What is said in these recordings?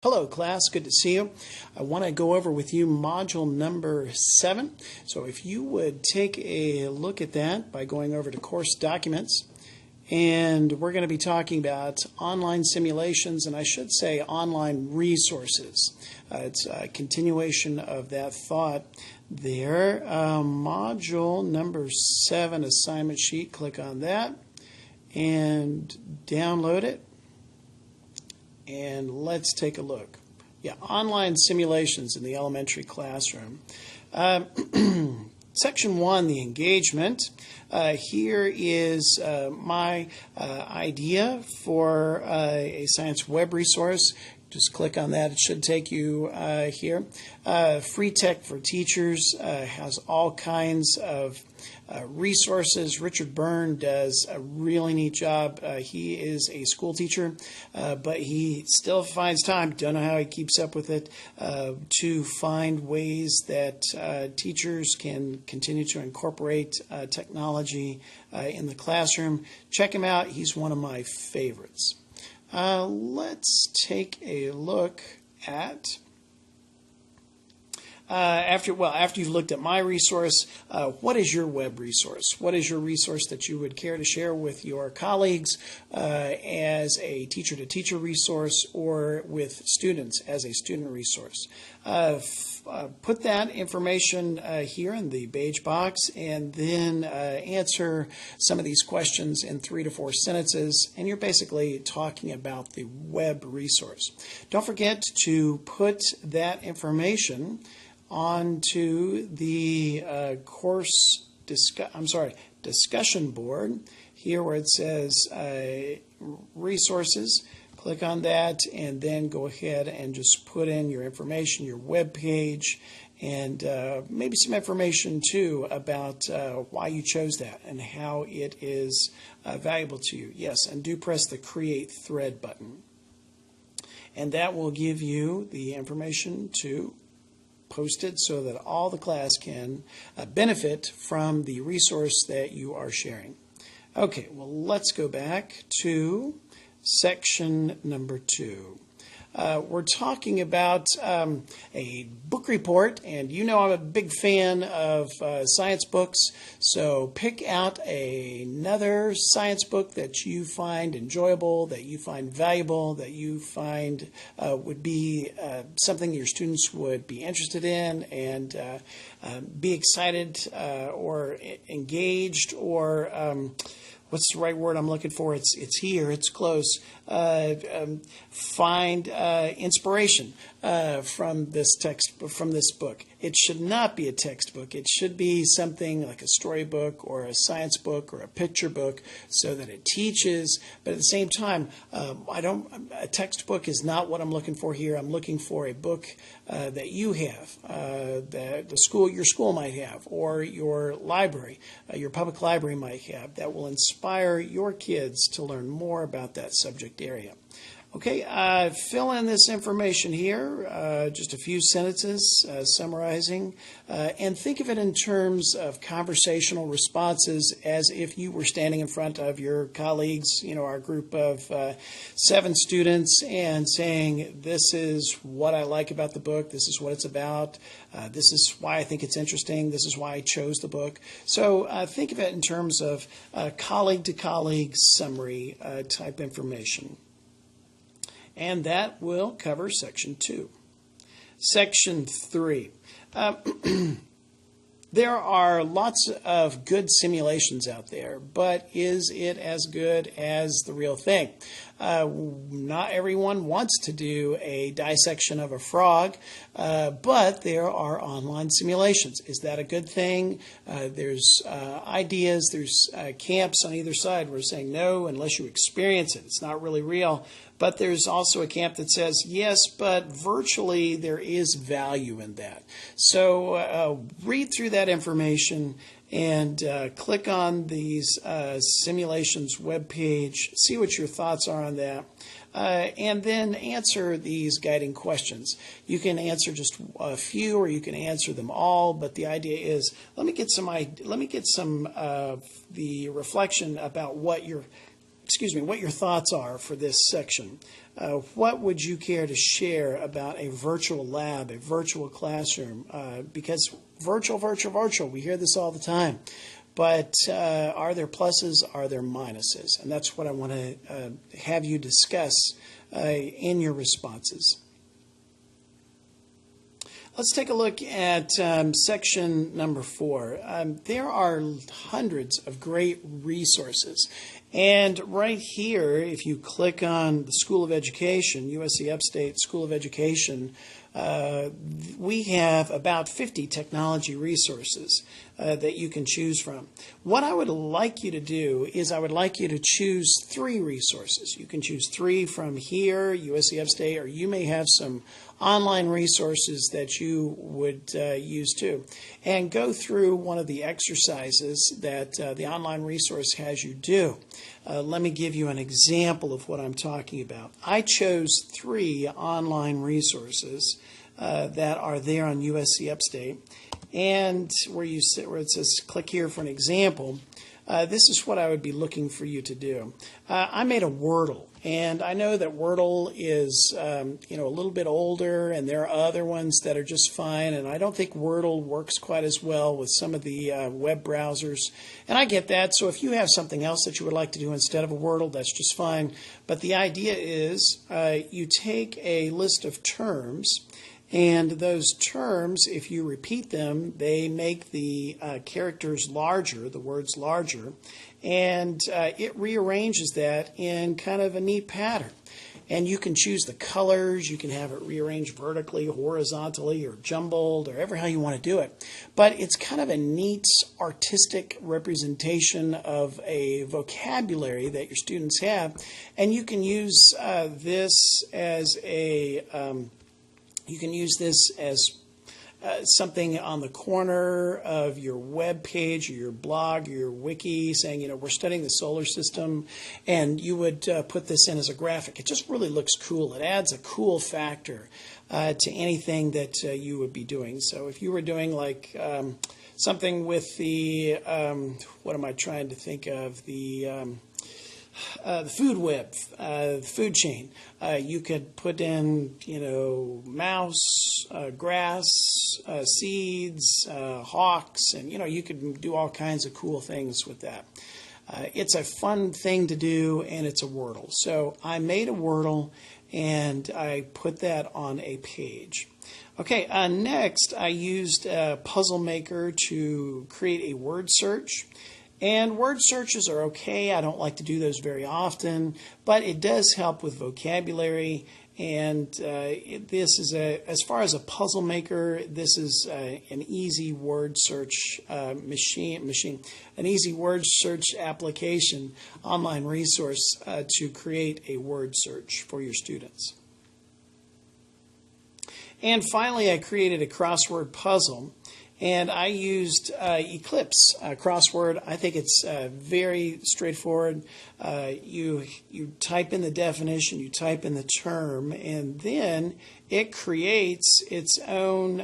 Hello class, good to see you. I want to go over with you module number 7. So if you would take a look at that by going over to course documents, and we're going to be talking about online simulations, and I should say online resources. It's a continuation of that thought there. Module number 7 assignment sheet, click on that and download it. And let's take a look. Yeah, online simulations in the elementary classroom. Section 1, the engagement. Here is my idea for a science web resource. Just click on that. It should take you here. Free Tech for Teachers has all kinds of resources. Richard Byrne does a really neat job. He is a school teacher, but he still finds time, don't know how he keeps up with it, to find ways that teachers can continue to incorporate technology in the classroom. Check him out. He's one of my favorites. Let's take a look at after you've looked at my resource, what is your web resource? What is your resource that you would care to share with your colleagues as a teacher-to-teacher resource or with students as a student resource? Put that information here in the beige box and then answer some of these questions in 3 to 4 sentences, and you're basically talking about the web resource. Don't forget to put that information onto the discussion board here where it says resources. Click on that and then go ahead and just put in your information, your web page, and maybe some information too about why you chose that and how it is valuable to you. Yes, and do press the Create Thread button. And that will give you the information to post it so that all the class can benefit from the resource that you are sharing. Okay, well, let's go back to section number 2. We're talking about a book report, and you know I'm a big fan of science books, so pick out another science book that you find enjoyable, that you find valuable, that you find would be something your students would be interested in and be excited or engaged or what's the right word I'm looking for? It's here. It's close. Find inspiration from this book. It should not be a textbook. It should be something like a storybook or a science book or a picture book, so that it teaches. But at the same time, a textbook is not what I'm looking for here. I'm looking for a book that you have, that your school might have, or your library, your public library might have, that will inspire your kids to learn more about that subject area. Okay, fill in this information here, just a few sentences summarizing, and think of it in terms of conversational responses as if you were standing in front of your colleagues, our group of 7 students, and saying, this is what I like about the book, this is what it's about, this is why I think it's interesting, this is why I chose the book. So think of it in terms of colleague-to-colleague summary type information. And that will cover section 2. Section 3. There are lots of good simulations out there, but is it as good as the real thing? Not everyone wants to do a dissection of a frog, but there are online simulations. Is that a good thing? There's ideas, there's camps on either side. We're saying no, unless you experience it. It's not really real. But there's also a camp that says, yes, but virtually there is value in that. So read through that information and click on these simulations webpage, see what your thoughts are on that, and then answer these guiding questions. You can answer just a few, or you can answer them all, but the idea is, let me get some of the reflection about what your what your thoughts are for this section. What would you care to share about a virtual lab, a virtual classroom? Because virtual, we hear this all the time. But are there pluses, are there minuses? And that's what I want to have you discuss in your responses. Let's take a look at section number 4. There are hundreds of great resources. And right here, if you click on the School of Education, USC Upstate School of Education, we have about 50 technology resources that you can choose from. What I would like you to do is I would like you to choose 3 resources. You can choose 3 from here, USC Upstate, or you may have some online resources that you would use too. And go through one of the exercises that the online resource has you do. Let me give you an example of what I'm talking about. I chose 3 online resources that are there on USC Upstate. And where it says click here for an example, this is what I would be looking for you to do. I made a Wordle, and I know that Wordle is a little bit older, and there are other ones that are just fine, and I don't think Wordle works quite as well with some of the web browsers, and I get that. So if you have something else that you would like to do instead of a Wordle, that's just fine. But the idea is you take a list of terms, and those terms, if you repeat them, they make the characters larger, the words larger, and it rearranges that in kind of a neat pattern. And you can choose the colors, you can have it rearranged vertically, horizontally, or jumbled, or however how you want to do it. But it's kind of a neat artistic representation of a vocabulary that your students have. And you can use this as something on the corner of your web page or your blog or your wiki saying, we're studying the solar system, and you would put this in as a graphic. It just really looks cool. It adds a cool factor to anything that you would be doing. So if you were doing like something with the, what am I trying to think of, the food web, the food chain. You could put in, mouse, grass, seeds, hawks, and, you could do all kinds of cool things with that. It's a fun thing to do, and it's a Wordle. So I made a Wordle, and I put that on a page. Okay, next I used Puzzle Maker to create a word search. And word searches are okay. I don't like to do those very often, but it does help with vocabulary. And this is as far as a puzzle maker, this is an easy word search an easy word search application, online resource to create a word search for your students. And finally, I created a crossword puzzle. And I used Eclipse crossword. I think it's very straightforward. You type in the definition, you type in the term, and then it creates its own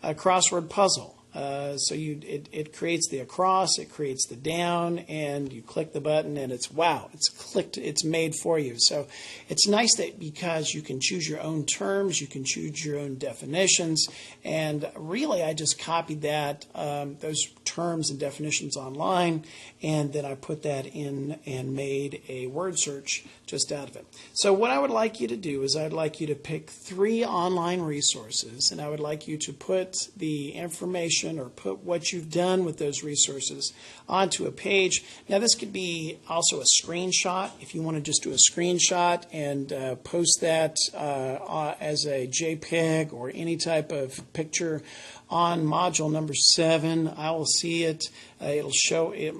crossword puzzle. So it creates the across, it creates the down, and you click the button, and it's clicked, it's made for you. So it's nice that because you can choose your own terms, you can choose your own definitions, and really I just copied that those terms and definitions online, and then I put that in and made a word search just out of it. So what I would like you to do is I'd like you to pick 3 online resources, and I would like you to put the information or put what you've done with those resources onto a page. Now this could be also a screenshot if you want to just do a screenshot and post that as a JPEG or any type of picture on module number 7. I will see it. It'll show it.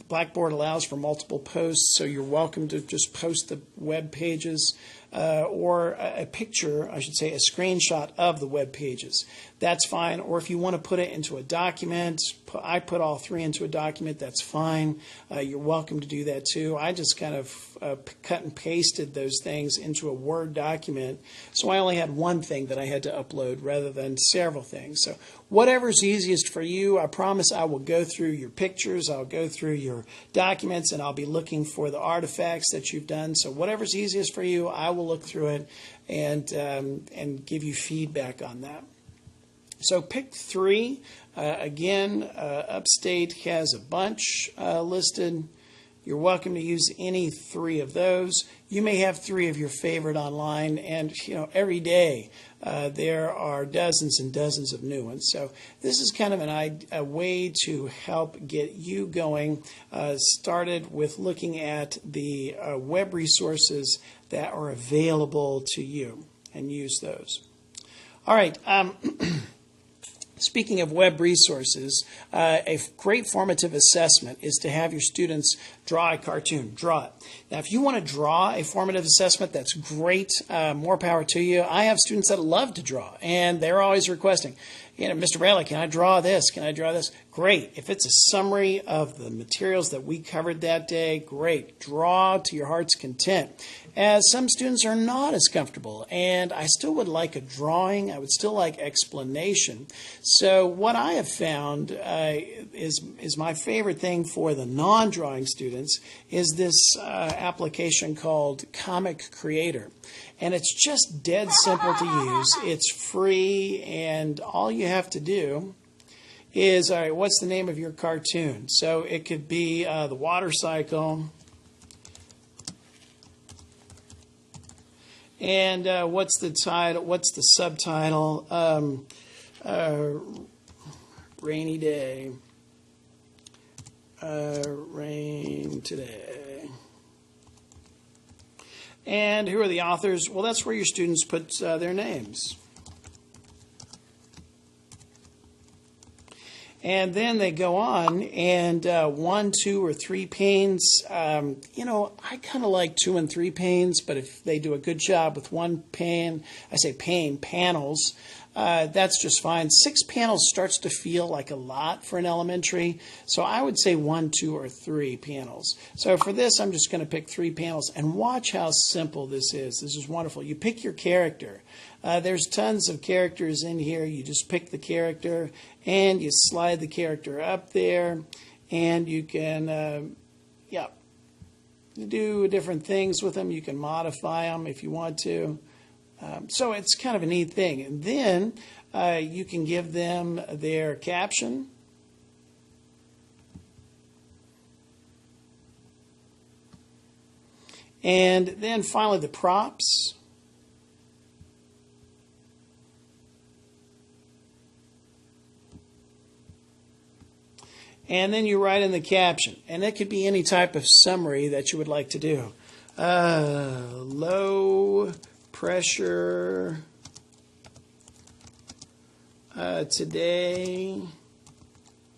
Blackboard allows for multiple posts, so you're welcome to just post the web pages or a picture, I should say, a screenshot of the web pages. That's fine. Or if you want to put it into a document, I put all 3 into a document, that's fine. You're welcome to do that too. I just kind of cut and pasted those things into a Word document, so I only had one thing that I had to upload rather than several things. So whatever's easiest for you, I promise I will go through your pictures, I'll go through your documents, and I'll be looking for the artifacts that you've done. So whatever's easiest for you, I will look through it and give you feedback on that. So pick 3. Again, Upstate has a bunch listed. You're welcome to use any 3 of those. You may have 3 of your favorite online, and every day there are dozens and dozens of new ones. So this is kind of a way to help get you going started with looking at the web resources that are available to you and use those. All right. Speaking of web resources, a great formative assessment is to have your students draw a cartoon. Draw it. Now, if you want to draw a formative assessment, that's great. More power to you. I have students that love to draw, and they're always requesting, Mr. Bradley, can I draw this? Can I draw this? Great. If it's a summary of the materials that we covered that day, great. Draw to your heart's content. As some students are not as comfortable, and I still would like a drawing. I would still like explanation. So what I have found is my favorite thing for the non-drawing students is this application called Comic Creator. And it's just dead simple to use. It's free, and all you have to do is, all right, what's the name of your cartoon? So it could be the water cycle. And what's the title? What's the subtitle? Rainy day. Rain today. And who are the authors? Well, that's where your students put their names. And then they go on, and 1, 2, or 3 panes. I kind of like 2 and 3 panes, but if they do a good job with 1 pane, panels, that's just fine. 6 panels starts to feel like a lot for an elementary, so I would say 1, 2, or 3 panels. So for this, I'm just going to pick 3 panels, and watch how simple this is. This is wonderful. You pick your character. There's tons of characters in here. You just pick the character, and you slide the character up there, and you can, do different things with them. You can modify them if you want to. So it's kind of a neat thing. And then you can give them their caption. And then finally the props. And then you write in the caption. And it could be any type of summary that you would like to do. Low pressure today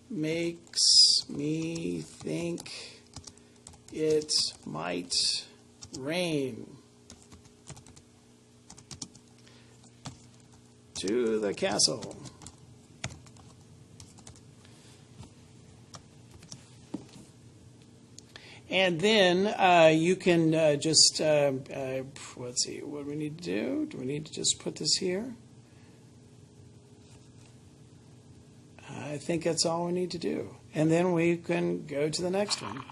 makes me think it might rain. To the castle. And then you can just, let's see, what do we need to do? Do we need to just put this here? I think that's all we need to do. And then we can go to the next one.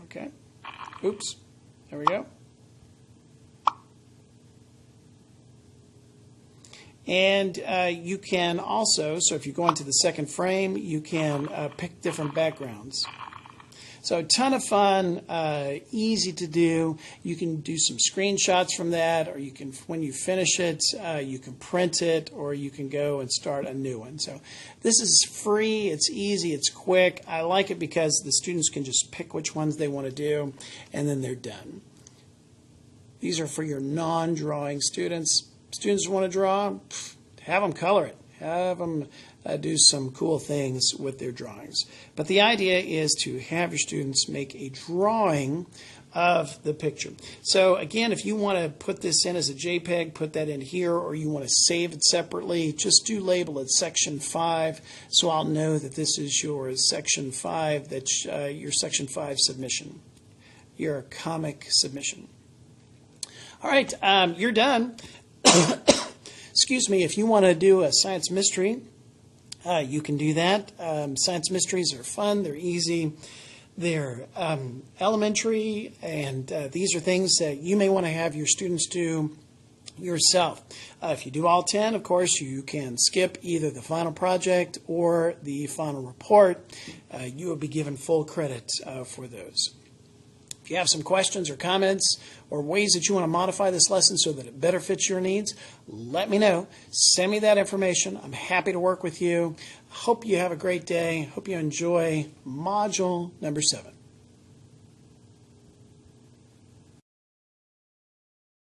Okay. Oops. There we go. And you can also, so if you go into the second frame, you can pick different backgrounds. So a ton of fun, easy to do. You can do some screenshots from that, or you can, when you finish it, you can print it, or you can go and start a new one. So this is free, it's easy, it's quick. I like it because the students can just pick which ones they want to do, and then they're done. These are for your non-drawing students. Students who want to draw, have them color it. Have them do some cool things with their drawings. But the idea is to have your students make a drawing of the picture. So again, if you want to put this in as a JPEG, put that in here, or you want to save it separately, just do label it Section 5, so I'll know that this is your Section 5, that's your Section 5 submission. your comic submission. All right, you're done. Excuse me, if you want to do a science mystery, you can do that. Science mysteries are fun, they're easy, they're elementary, and these are things that you may want to have your students do yourself. If you do all 10, of course, you can skip either the final project or the final report. You will be given full credit for those. If you have some questions or comments or ways that you want to modify this lesson so that it better fits your needs, let me know. Send me that information. I'm happy to work with you. Hope you have a great day. Hope you enjoy module number 7.